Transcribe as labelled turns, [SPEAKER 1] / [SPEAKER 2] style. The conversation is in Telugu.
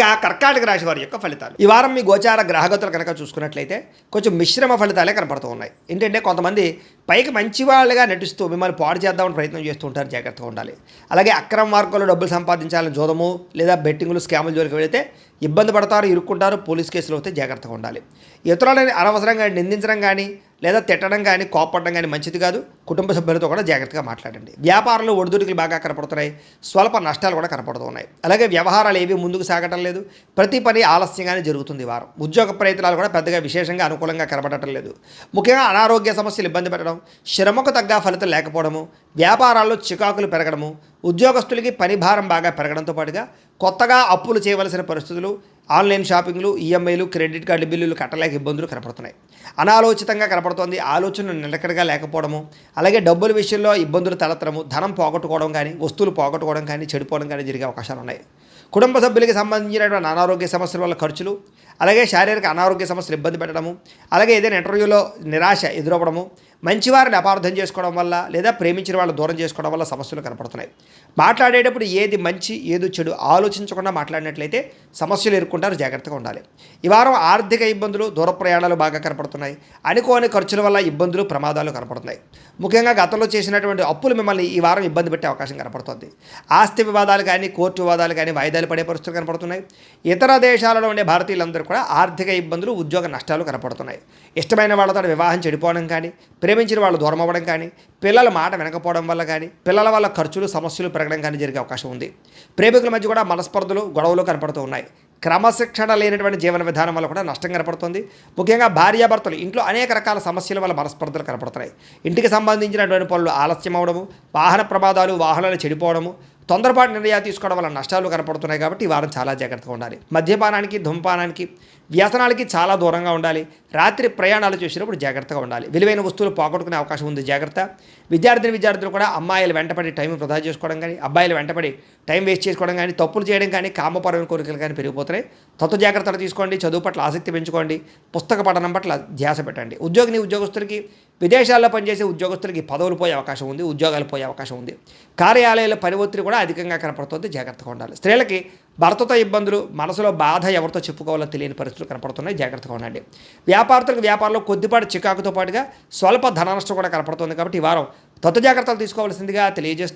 [SPEAKER 1] ఇక కర్కాటక రాశి వారి యొక్క ఫలితాలు ఈ వారం మీ గోచార గ్రహగతులు కనుక చూసుకున్నట్లయితే కొంచెం మిశ్రమ ఫలితాలే కనపడుతూ ఉన్నాయి. ఏంటంటే కొంతమంది పైకి మంచి వాళ్ళుగా నటిస్తూ మిమ్మల్ని పాడు చేద్దామని ప్రయత్నం చేస్తూ ఉంటారు, జాగ్రత్తగా ఉండాలి. అలాగే అక్రమ మార్గంలో డబ్బులు సంపాదించాలని జోదము లేదా బెట్టింగులు స్కాముల జోలికి వెళితే ఇబ్బంది పడతారు, ఇరుక్కుంటారు, పోలీస్ కేసులు అయితే జాగ్రత్తగా ఉండాలి. ఇతరులని అనవసరంగా నిందించడం కానీ లేదా తిట్టడం కానీ కోపడడం కానీ మంచిది కాదు. కుటుంబ సభ్యులతో కూడా జాగ్రత్తగా మాట్లాడండి. వ్యాపారంలో ఒడిదుడుకులు బాగా కనపడుతున్నాయి, స్వల్ప నష్టాలు కూడా కనపడుతూ ఉన్నాయి. అలాగే వ్యవహారాలు ఏవి ముందుకు సాగటం లేదు, ప్రతి పని ఆలస్యంగానే జరుగుతుంది. వారం ఉద్యోగ ప్రయత్నాలు కూడా పెద్దగా విశేషంగా అనుకూలంగా కనపడటం లేదు. ముఖ్యంగా అనారోగ్య సమస్యలు ఇబ్బంది పెట్టడం, శ్రమకు తగ్గ ఫలితం లేకపోవడము, వ్యాపారాల్లో చికాకులు పెరగడము, ఉద్యోగస్తులకి పని భారం బాగా పెరగడంతో పాటుగా కొత్తగా అప్పులు చేయవలసిన పరిస్థితులు, ఆన్లైన్ షాపింగ్లు, ఈఎంఐలు, క్రెడిట్ కార్డు బిల్లులు కట్టలేక ఇబ్బందులు కనపడుతున్నాయి. అనాలోచితంగా కనపడుతోంది, ఆలోచనలు నిలకడగా లేకపోవడము, అలాగే డబ్బుల విషయంలో ఇబ్బందులు తలెత్తడము, ధనం పోగొట్టుకోవడం కానీ వస్తువులు పోగొట్టుకోవడం కానీ చెడిపోవడం కానీ జరిగే అవకాశాలు ఉన్నాయి. కుటుంబ సభ్యులకి సంబంధించినటువంటి అనారోగ్య సమస్యల వల్ల ఖర్చులు, అలాగే శారీరక అనారోగ్య సమస్యలు ఇబ్బంది పెట్టడము, అలాగే ఏదైనా ఇంటర్వ్యూలో నిరాశ ఎదురవ్వడము, మంచివారిని అపార్థం చేసుకోవడం వల్ల లేదా ప్రేమించిన వాళ్ళు దూరం చేసుకోవడం వల్ల సమస్యలు కనపడుతున్నాయి. మాట్లాడేటప్పుడు ఏది మంచి ఏది చెడు ఆలోచించకుండా మాట్లాడినట్లయితే సమస్యలు ఎదుర్కొంటారు, జాగ్రత్తగా ఉండాలి. ఈ వారం ఆర్థిక ఇబ్బందులు, దూర ప్రయాణాలు బాగా కనపడుతున్నాయి. అనుకోని ఖర్చుల వల్ల ఇబ్బందులు, ప్రమాదాలు కనపడుతున్నాయి. ముఖ్యంగా గతంలో చేసినటువంటి అప్పులు మిమ్మల్ని ఈ వారం ఇబ్బంది పెట్టే అవకాశం కనపడుతుంది. ఆస్తి వివాదాలు కానీ కోర్టు వివాదాలు కానీ వాయిదాలు పడే పరిస్థితులు కనపడుతున్నాయి. ఇతర దేశాలలో ఉండే భారతీయులందరూ కూడా ఆర్థిక ఇబ్బందులు, ఉద్యోగ నష్టాలు కనపడుతున్నాయి. ఇష్టమైన వాళ్ళతో వివాహం చెడిపోవడం కానీ, ప్రేమించిన వాళ్ళు దూరం అవ్వడం కానీ, పిల్లల మాట వినకపోవడం వల్ల కానీ, పిల్లల వల్ల ఖర్చులు, సమస్యలు పెరగడం కానీ జరిగే అవకాశం ఉంది. ప్రేమికుల మధ్య కూడా మనస్పర్ధలు, గొడవలు కనపడుతూ ఉన్నాయి. క్రమశిక్షణ లేనటువంటి జీవన విధానం వల్ల కూడా నష్టం కనపడుతుంది. ముఖ్యంగా భార్యాభర్తలు ఇంట్లో అనేక రకాల సమస్యల వల్ల మనస్పర్ధలు కనపడుతున్నాయి. ఇంటికి సంబంధించినటువంటి పనులు ఆలస్యం అవ్వడము, వాహన ప్రమాదాలు, వాహనాలు చెడిపోవడము, తొందరపాటు నిర్ణయాలు తీసుకోవడం వల్ల నష్టాలు కనపడుతున్నాయి. కాబట్టి ఈ వారం చాలా జాగ్రత్తగా ఉండాలి. మద్యపానానికి, ధూమపానానికి, వ్యసనాలకి చాలా దూరంగా ఉండాలి. రాత్రి ప్రయాణాలు చేసినప్పుడు జాగ్రత్తగా ఉండాలి. విలువైన వస్తువులు పోగొట్టుకునే అవకాశం ఉంది, జాగ్రత్త. విద్యార్థులు కూడా అమ్మాయిలు వెంటపడి టైం వృధా చేసుకోవడం కానీ, అబ్బాయిలు వెంటపడి టైం వేస్ట్ చేసుకోవడం కానీ, తప్పులు చేయడం కానీ, కామపరమైన కోరికలు కానీ పెరిగిపోతున్నాయి. జాగ్రత్తలు తీసుకోండి. చదువు పట్ల ఆసక్తి పెంచుకోండి. పుస్తక పఠనం పట్ల ధ్యాస పెట్టండి. ఉద్యోగస్తులకి, విదేశాల్లో పనిచేసే ఉద్యోగస్తులకి పదవులు పోయే అవకాశం ఉంది, ఉద్యోగాలు పోయే అవకాశం ఉంది. కార్యాలయాల పని ఒత్తిడి కూడా అధికంగా కనపడుతుంది, జాగ్రత్తగా ఉండాలి. స్త్రీలకి భర్తతో ఇబ్బందులు, మనసులో బాధ ఎవరితో చెప్పుకోవాలో తెలియని పరిస్థితులు కనపడుతున్నాయి, జాగ్రత్తగా ఉండండి. వ్యాపారులకు వ్యాపారంలో కొద్దిపాటి చికాకుతో పాటుగా స్వల్ప ధన నష్టం కూడా కనపడుతుంది. కాబట్టి ఈ వారం జాగ్రత్తలు తీసుకోవాల్సిందిగా తెలియజేస్తూ